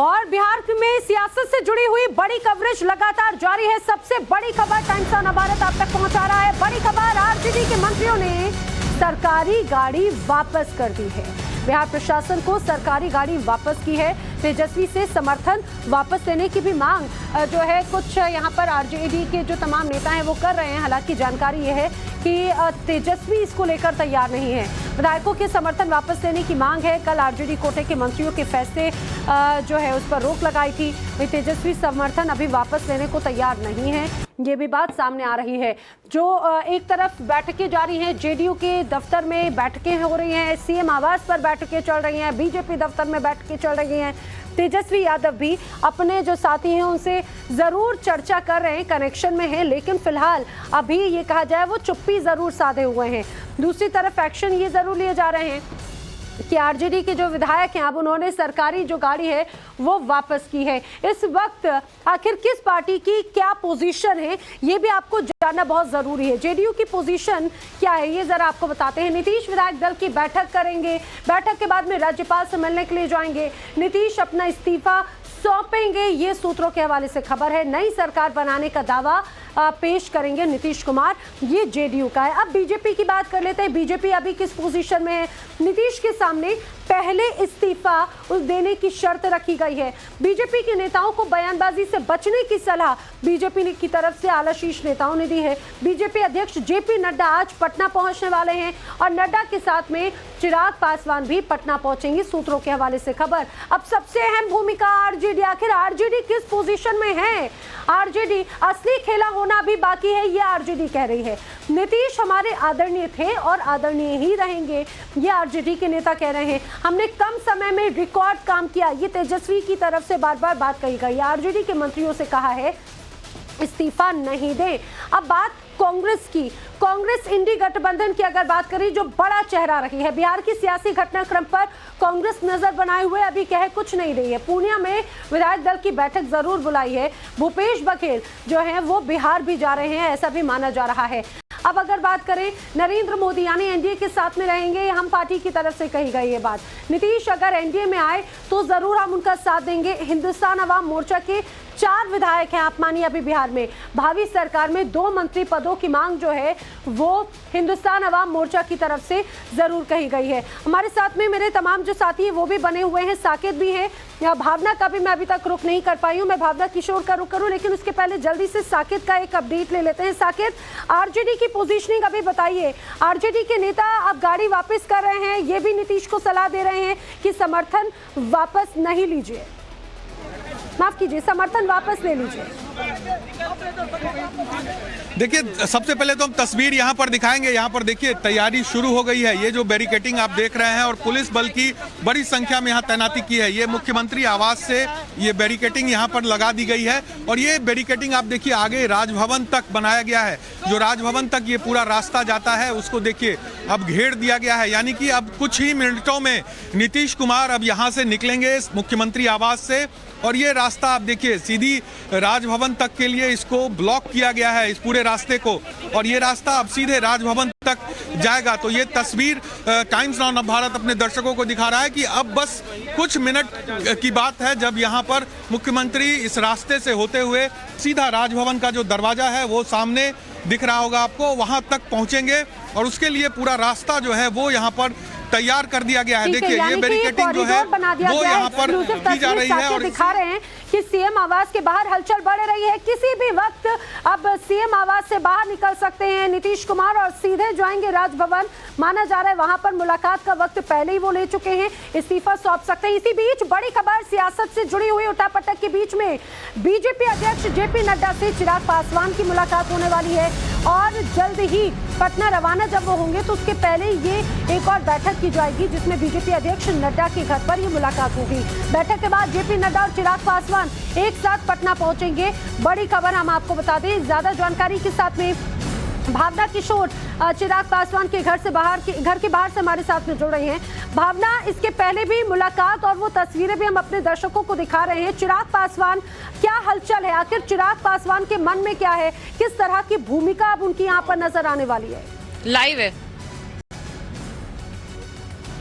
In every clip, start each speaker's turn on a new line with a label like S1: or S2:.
S1: और बिहार में सियासत से जुड़ी हुई बड़ी कवरेज लगातार जारी है। सबसे बड़ी खबर टाइम्स ऑफ भारत आप तक पहुंचा रहा है। बड़ी खबर, आरजेडी के मंत्रियों ने सरकारी गाड़ी वापस कर दी है। बिहार प्रशासन को सरकारी गाड़ी वापस की है। तेजस्वी से समर्थन वापस लेने की भी मांग जो है कुछ यहाँ पर आरजेडी के जो तमाम नेता हैं वो कर रहे हैं। हालांकि जानकारी ये है कि तेजस्वी इसको लेकर तैयार नहीं है। विधायकों के समर्थन वापस लेने की मांग है। कल आरजेडी कोटे के मंत्रियों के फैसले जो है उस पर रोक लगाई थी। तेजस्वी समर्थन अभी वापस लेने को तैयार नहीं है, ये भी बात सामने आ रही है। जो एक तरफ बैठकें जारी हैं, जेडीयू के दफ्तर में बैठकें हो रही हैं, सीएम आवास पर बैठकें चल रही हैं, बीजेपी दफ्तर में बैठकें चल रही हैं। तेजस्वी यादव भी अपने जो साथी हैं उनसे जरूर चर्चा कर रहे हैं, कनेक्शन में हैं, लेकिन फिलहाल अभी ये कहा जाए वो चुप्पी जरूर साधे हुए हैं। दूसरी तरफ एक्शन ये जरूर लिए जा रहे हैं कि आरजेडी के जो विधायक हैं अब उन्होंने सरकारी जो गाड़ी है वो वापस की है। इस वक्त आखिर किस पार्टी की क्या पोजीशन है ये भी आपको जानना बहुत जरूरी है। जेडीयू की पोजीशन क्या है ये जरा आपको बताते हैं। नीतीश विधायक दल की बैठक करेंगे, बैठक के बाद में राज्यपाल से मिलने के लिए जाएंगे। नीतीश अपना इस्तीफा सौंपेंगे, ये सूत्रों के हवाले से खबर है। नई सरकार बनाने का दावा पेश करेंगे नीतीश कुमार, ये जेडीयू का है। अब बीजेपी की बात कर लेते हैं। बीजेपी अभी किस पोजीशन में है? नीतीश के सामने पहले इस्तीफा देने की शर्त रखी गई है। बीजेपी के नेताओं को बयानबाजी से बचने की सलाह बीजेपी की तरफ से आलाशीष नेताओं ने दी है। बीजेपी अध्यक्ष जेपी नड्डा आज पटना पहुंचने वाले हैं और नड्डा के साथ में चिराग पासवान भी पटना पहुंचेंगे, सूत्रों के हवाले से खबर। अब सबसे अहम भूमिका आरजेडी, आखिर आरजेडी किस पोजीशन में है? आरजेडी असली खेला होना भी बाकी है, ये आरजेडी कह रही है। नीतीश हमारे आदरणीय थे और आदरणीय ही रहेंगे, ये आरजेडी के नेता कह रहे हैं। हमने कम समय में रिकॉर्ड काम किया, ये तेजस्वी की तरफ से बार बार बात कही गई। आरजेडी के मंत्रियों से कहा है इस्तीफा नहीं दें। अब बात कांग्रेस की, कांग्रेस इंडी गठबंधन की अगर बात करें जो बड़ा चेहरा रही है बिहार की सियासी घटनाक्रम पर, कांग्रेस नजर बनाए हुए अभी कह कुछ नहीं रही है। पूर्णिया में विधायक दल की बैठक जरूर बुलाई है। भूपेश बघेल जो है वो बिहार भी जा रहे हैं, ऐसा भी माना जा रहा है। अब अगर बात करें नरेंद्र मोदी यानी एनडीए के साथ में रहेंगे, हम पार्टी की तरफ से कही गई ये बात। नीतीश अगर एनडीए में आए तो जरूर हम उनका साथ देंगे। हिंदुस्तान अवाम मोर्चा के 4 विधायक हैं, आप मानिए अभी बिहार में। भावी सरकार में 2 मंत्री पदों की मांग जो है वो हिंदुस्तान अवाम मोर्चा की तरफ से जरूर कही गई है। हमारे साथ में मेरे तमाम जो साथी हैं वो भी बने हुए हैं, साकेत भी है, भावना का भी मैं अभी तक रुक नहीं कर पाई हूँ। मैं भावना किशोर का रुक करूँ, लेकिन उसके पहले जल्दी से साकेत का एक अपडेट ले लेते हैं। साकेत, आरजेडी की पोजीशनिंग अभी बताइए। आरजेडी के नेता अब गाड़ी वापस कर रहे हैं, ये भी नीतीश को सलाह दे रहे हैं कि समर्थन वापस नहीं लीजिए, माफ कीजिए, समर्थन वापस ले लीजिए।
S2: देखिए, सबसे पहले तो हम तस्वीर यहाँ पर दिखाएंगे। यहाँ पर देखिए तैयारी शुरू हो गई है। ये जो बैरिकेटिंग आप देख रहे हैं और पुलिस बल की बड़ी संख्या में यहाँ तैनाती की है। ये मुख्यमंत्री आवास से ये बैरिकेटिंग यहाँ पर लगा दी गई है और ये बैरिकेटिंग आप देखिए आगे राजभवन तक बनाया गया है। जो राजभवन तक ये पूरा रास्ता जाता है उसको देखिए अब घेर दिया गया है। यानी कि अब कुछ ही मिनटों में नीतीश कुमार अब यहाँ से निकलेंगे मुख्यमंत्री आवास से और ये रास्ता आप देखिए सीधी राजभवन तक के लिए इसको ब्लॉक किया गया है, इस पूरे रास्ते को, और ये रास्ता अब सीधे राजभवन तक जाएगा। तो ये तस्वीर टाइम्स ऑफ भारत अपने दर्शकों को दिखा रहा है कि अब बस कुछ मिनट की बात है जब यहाँ पर मुख्यमंत्री इस रास्ते से होते हुए सीधा राजभवन का जो दरवाजा है वो सामने दिख रहा होगा आपको, वहां तक पहुंचेंगे और उसके लिए पूरा रास्ता जो है वो यहाँ पर तैयार कर दिया गया है। देखिए ये बैरिकेटिंग जो है वो यहाँ पर की जा रही है और
S1: दिखा रहे हैं कि सीएम आवास के बाहर हलचल बढ़ रही है। किसी भी वक्त अब सीएम आवास से बाहर निकल सकते हैं नीतीश कुमार और सीधे जाएंगे राजभवन। माना जा रहा है वहां पर मुलाकात का वक्त पहले ही वो ले चुके हैं, इस्तीफा सौंप सकते हैं। इसी बीच बड़ी खबर, सियासत से जुड़ी हुई उठापटक के बीच में बीजेपी अध्यक्ष जेपी नड्डा से चिराग पासवान की मुलाकात होने वाली है और जल्द ही पटना रवाना जब वो होंगे तो उसके पहले ये एक और बैठक की जाएगी जिसमें बीजेपी अध्यक्ष नड्डा के घर पर ये मुलाकात होगी। बैठक के बाद जेपी नड्डा और चिराग पासवान एक साथ पटना पहुंचेंगे। बड़ी खबर हम आपको बता दें, ज्यादा जानकारी के साथ में भावना किशोर चिराग पासवान के घर के बाहर से हमारे साथ में जुड़ रही हैं। भावना, इसके पहले भी मुलाकात और वो तस्वीरें भी हम अपने दर्शकों को दिखा रहे हैं। चिराग पासवान, क्या हलचल है? आखिर चिराग पासवान के मन में क्या है? किस तरह की भूमिका अब उनकी यहाँ पर नजर आने वाली है?
S3: लाइव है।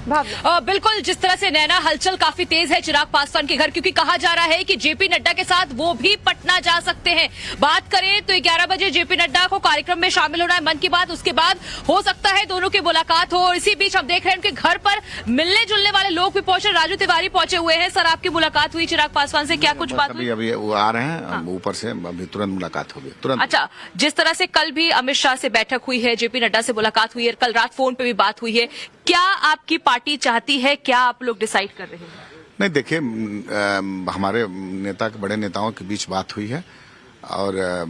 S3: बिल्कुल, जिस तरह से नैना हलचल काफी तेज है चिराग पासवान के घर, क्योंकि कहा जा रहा है कि जेपी नड्डा के साथ वो भी पटना जा सकते हैं। बात करें तो 11 बजे जेपी नड्डा को कार्यक्रम में शामिल होना है मन की बात, उसके बाद हो सकता है दोनों की मुलाकात हो। और इसी बीच हम देख रहे हैं उनके घर पर मिलने जुलने वाले लोग भी पहुंचे, राजू तिवारी पहुंचे हुए हैं। सर, आपकी मुलाकात हुई चिराग पासवान से, क्या कुछ बात हुई?
S4: अभी वो आ रहे हैं ऊपर से, अभी तुरंत मुलाकात होगी, तुरंत।
S3: अच्छा, जिस तरह से कल भी अमित शाह से बैठक हुई है, जेपी नड्डा से मुलाकात हुई है, कल रात फोन पे भी बात हुई है, क्या आपकी पार्टी चाहती है, क्या आप लोग डिसाइड कर रहे हैं?
S4: नहीं, देखिए, हमारे नेता के बड़े नेताओं के बीच बात हुई है और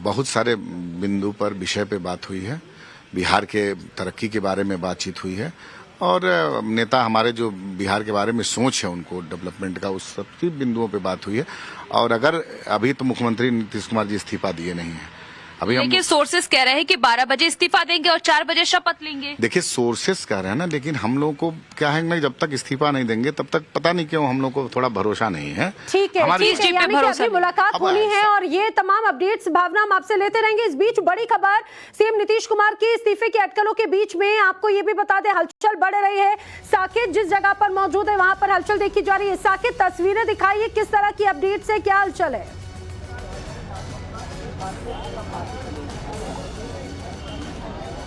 S4: बहुत सारे बिंदु पर विषय पे बात हुई है। बिहार के तरक्की के बारे में बातचीत हुई है और नेता हमारे जो बिहार के बारे में सोच है उनको डेवलपमेंट का, उस सब बिंदुओं पे बात हुई है। और अगर अभी तो मुख्यमंत्री नीतीश कुमार जी इस्तीफा दिए नहीं है, अभी
S3: लेकिन सोर्सेस कह रहे हैं कि 12 बजे इस्तीफा देंगे और 4 बजे शपथ लेंगे।
S4: देखिए, सोर्सेस कह रहे हैं ना, लेकिन हम लोग को क्या है ना, जब तक इस्तीफा नहीं देंगे तब तक पता नहीं क्यों हम लोग को थोड़ा भरोसा नहीं है।
S1: ठीक है,
S4: हमारी
S1: ठीक है, यानी कि अभी मुलाकात होनी है और ये तमाम अपडेट्स भावना हम आपसे लेते रहेंगे। इस बीच बड़ी खबर सीएम नीतीश कुमार की इस्तीफे की अटकलों के बीच में आपको ये भी बता दें, हलचल बढ़ रही है। साकेत जिस जगह पर मौजूद है वहां पर हलचल देखी जा रही है। साकेत, तस्वीरें दिखाइए, किस तरह की अपडेट्स है, क्या हलचल है?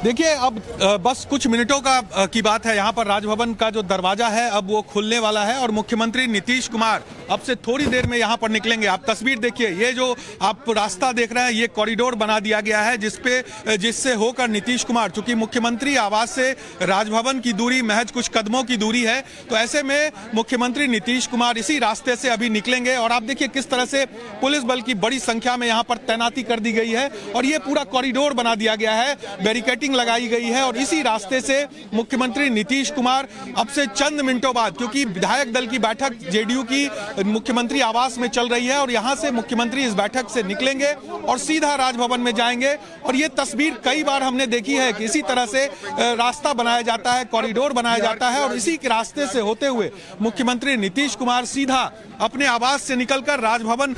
S2: देखिए, अब बस कुछ मिनटों की बात है। यहाँ पर राजभवन का जो दरवाजा है अब वो खुलने वाला है और मुख्यमंत्री नीतीश कुमार अब से थोड़ी देर में यहाँ पर निकलेंगे। आप तस्वीर देखिए, ये जो आप रास्ता देख रहे हैं ये कॉरिडोर बना दिया गया है जिससे होकर नीतीश कुमार, चूंकि मुख्यमंत्री आवास से राजभवन की दूरी महज कुछ कदमों की दूरी है, तो ऐसे में मुख्यमंत्री नीतीश कुमार इसी रास्ते से अभी निकलेंगे। और आप देखिए किस तरह से पुलिस बल की बड़ी संख्या में यहाँ पर तैनाती कर दी गई है और ये पूरा कॉरिडोर बना दिया गया है, बैरिकेडिंग लगाई गई है और इसी रास्ते से मुख्यमंत्री नीतीश कुमार अब से चंद मिनटों बाद, क्योंकि विधायक दल की बैठक जेडीयू की मुख्यमंत्री आवास में चल रही है और यहां से मुख्यमंत्री इस बैठक से निकलेंगे और सीधा राजभवन में जाएंगे। और ये तस्वीर कई बार हमने देखी है कि इसी तरह से रास्ता बनाया जाता है, कॉरिडोर बनाया जाता है और इसी के रास्ते से होते हुए मुख्यमंत्री नीतीश कुमार सीधा अपने आवास से निकलकर राजभवन।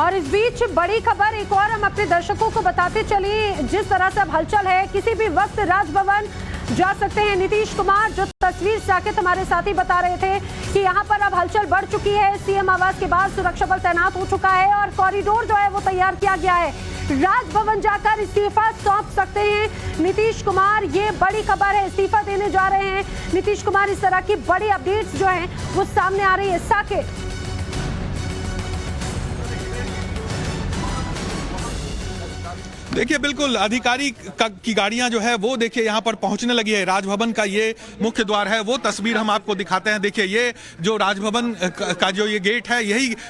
S1: और इस बीच बड़ी खबर एक और हम अपने दर्शकों को बताते चलिए, जिस तरह से अब हलचल है, किसी भी वक्त राजभवन जा सकते हैं नीतीश कुमार। जो तस्वीर साकेत हमारे साथी बता रहे थे कि यहाँ पर अब हलचल बढ़ चुकी है, सीएम आवास के बाद सुरक्षा बल तैनात हो चुका है और कॉरिडोर जो है वो तैयार किया गया है। राजभवन जाकर इस्तीफा सौंप सकते हैं नीतीश कुमार, ये बड़ी खबर है। इस्तीफा देने जा रहे हैं नीतीश कुमार, इस तरह की बड़ी अपडेट्स जो है वो सामने आ रही है। साकेत,
S2: देखिए, बिल्कुल अधिकारी की गाड़ियां जो है वो देखिए यहाँ पर पहुंचने लगी है। राजभवन का ये मुख्य द्वार है, वो तस्वीर हम आपको दिखाते हैं। देखिए, ये जो राजभवन का जो ये गेट है,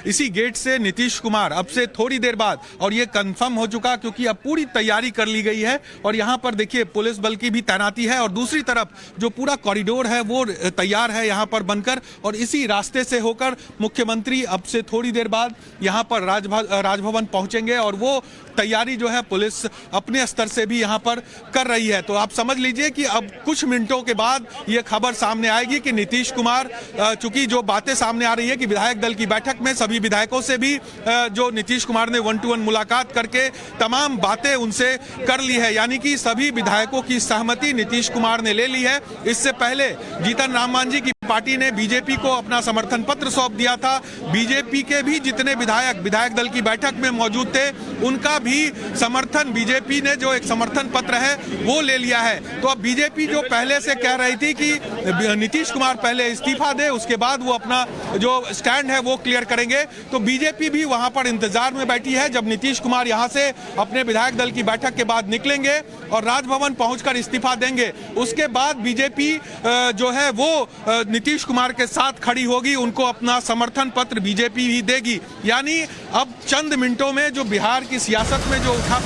S2: इसी गेट से नीतीश कुमार अब से थोड़ी देर बाद, और ये कंफर्म हो चुका क्योंकि अब पूरी तैयारी कर ली गई है और यहाँ पर देखिए पुलिस बल की भी तैनाती है और दूसरी तरफ जो पूरा कॉरिडोर है वो तैयार है यहाँ पर बनकर और इसी रास्ते से होकर मुख्यमंत्री अब से थोड़ी देर बाद यहाँ पर राजभवन पहुंचेंगे और वो तैयारी जो है पुलिस अपने स्तर से भी यहाँ पर कर रही है। तो आप समझ लीजिए कि अब कुछ मिनटों के बाद ये खबर सामने आएगी कि नीतीश कुमार, चूंकि जो बातें सामने आ रही है कि विधायक दल की बैठक में सभी विधायकों से भी जो नीतीश कुमार ने 1-to-1 मुलाकात करके तमाम बातें उनसे कर ली है, यानी कि सभी विधायकों की सहमति नीतीश कुमार ने ले ली है। इससे पहले जीतन राम मांझी की पार्टी ने बीजेपी को अपना समर्थन पत्र सौंप दिया था। बीजेपी के भी जितने विधायक दल की बैठक में मौजूद थे उनका भी समर्थन, बीजेपी ने जो एक समर्थन पत्र है वो ले लिया है। तो अब बीजेपी जो पहले से कह रही थी कि नीतीश कुमार पहले इस्तीफा दे, उसके बाद वो अपना जो स्टैंड है वो क्लियर करेंगे, तो बीजेपी भी वहां पर इंतजार में बैठी है जब नीतीश कुमार यहां से अपने विधायक दल की बैठक के बाद निकलेंगे और राजभवन पहुंचकर इस्तीफा देंगे। उसके बाद बीजेपी जो है वो नीतीश कुमार के साथ खड़ी होगी, उनको अपना समर्थन पत्र बीजेपी ही देगी। यानी अब चंद मिनटों में जो बिहार की सियासत में जो उठा।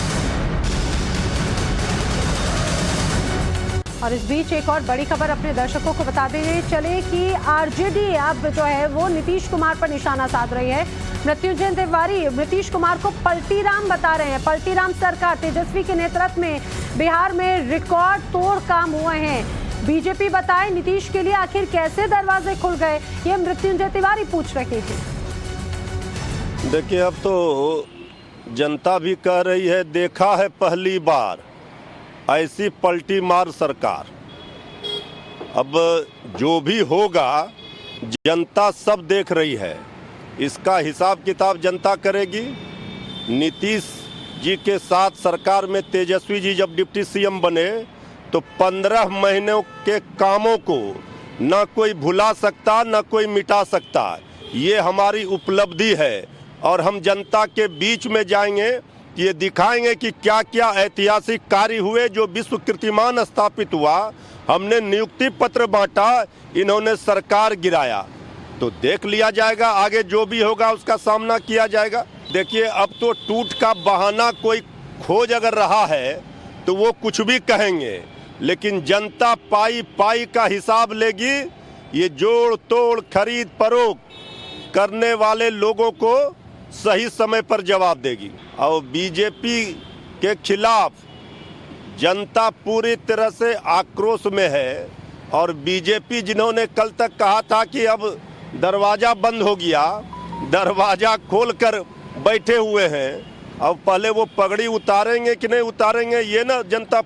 S1: और इस बीच एक और बड़ी खबर अपने दर्शकों को बताते चले कि आरजेडी अब जो है वो नीतीश कुमार पर निशाना साध रही है। मृत्युंजय तिवारी नीतीश कुमार को पलटी राम बता रहे हैं। पलटी राम सरकार, तेजस्वी के नेतृत्व में बिहार में रिकॉर्ड तोड़ काम हुए हैं। बीजेपी बताए नीतीश के लिए आखिर कैसे दरवाजे खुल गए, ये मृत्युंजय तिवारी पूछ रहे थे।
S5: देखिए, अब तो जनता भी कह रही है, देखा है पहली बार ऐसी पलटी मार सरकार। अब जो भी होगा जनता सब देख रही है, इसका हिसाब किताब जनता करेगी। नीतीश जी के साथ सरकार में तेजस्वी जी जब डिप्टी सीएम बने तो 15 महीनों के कामों को न कोई भुला सकता न कोई मिटा सकता। ये हमारी उपलब्धि है और हम जनता के बीच में जाएंगे, ये दिखाएंगे कि क्या क्या ऐतिहासिक कार्य हुए, जो विश्व कीर्तिमान स्थापित हुआ। हमने नियुक्ति पत्र बांटा, इन्होंने सरकार गिराया, तो देख लिया जाएगा, आगे जो भी होगा उसका सामना किया जाएगा। देखिए अब तो टूट का बहाना कोई खोज अगर रहा है तो वो कुछ भी कहेंगे, लेकिन जनता पाई पाई का हिसाब लेगी। ये जोड़ तोड़ खरीद फरोख्त करने वाले लोगों को सही समय पर जवाब देगी। और बीजेपी के खिलाफ जनता पूरी तरह से आक्रोश में है। और बीजेपी जिन्होंने कल तक कहा था कि अब दरवाजा बंद हो गया, दरवाजा खोलकर बैठे हुए हैं। अब पहले वो पगड़ी उतारेंगे कि नहीं उतारेंगे, ये ना जनता